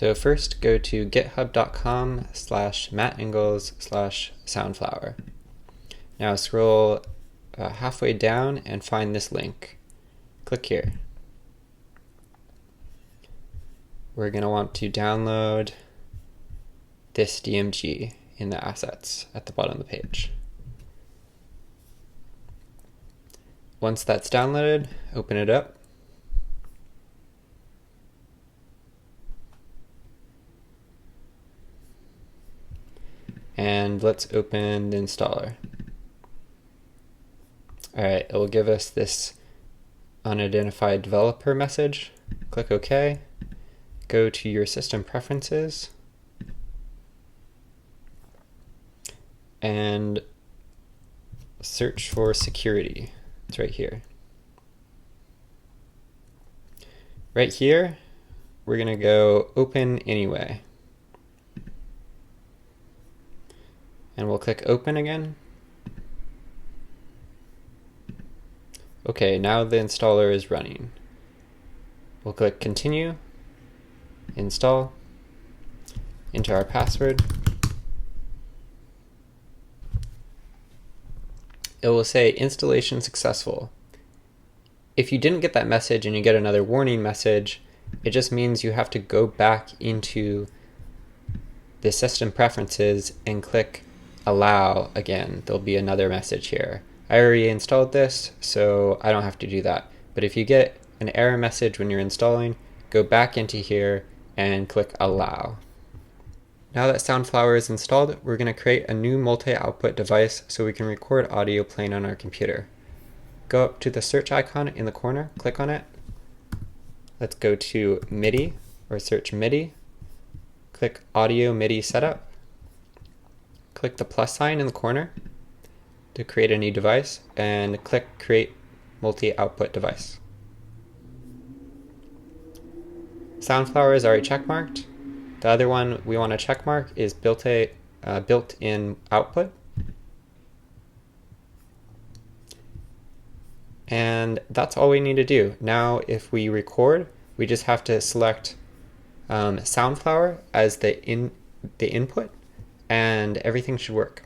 So first go to github.com/mattingles/soundflower. Now scroll halfway down and find this link. Click here. We're going to want to download this DMG in the assets at the bottom of the page. Once that's downloaded, open it up. And let's open the installer. Alright, it will give us this unidentified developer message. Click OK. Go to your system preferences and search for security. It's right here. Right here, we're going to go open anyway. And we'll click open again. Okay, now the installer is running. We'll click continue, install, enter our password. It will say installation successful. If you didn't get that message and you get another warning message, it just means you have to go back into the system preferences and click allow again. There'll be another message here. I already installed this, so I don't have to do that. But if you get an error message when you're installing, go back into here and click allow. Now that Soundflower is installed, we're going to create a new multi-output device so we can record audio playing on our computer. Go up to the search icon in the corner, click on it. Let's go to MIDI or search MIDI. Click Audio MIDI Setup. Click the plus sign in the corner to create a new device and click Create Multi-Output Device. Soundflower is already checkmarked. The other one we want to checkmark is built-in output. And that's all we need to do. Now if we record, we just have to select Soundflower as the input, and everything should work.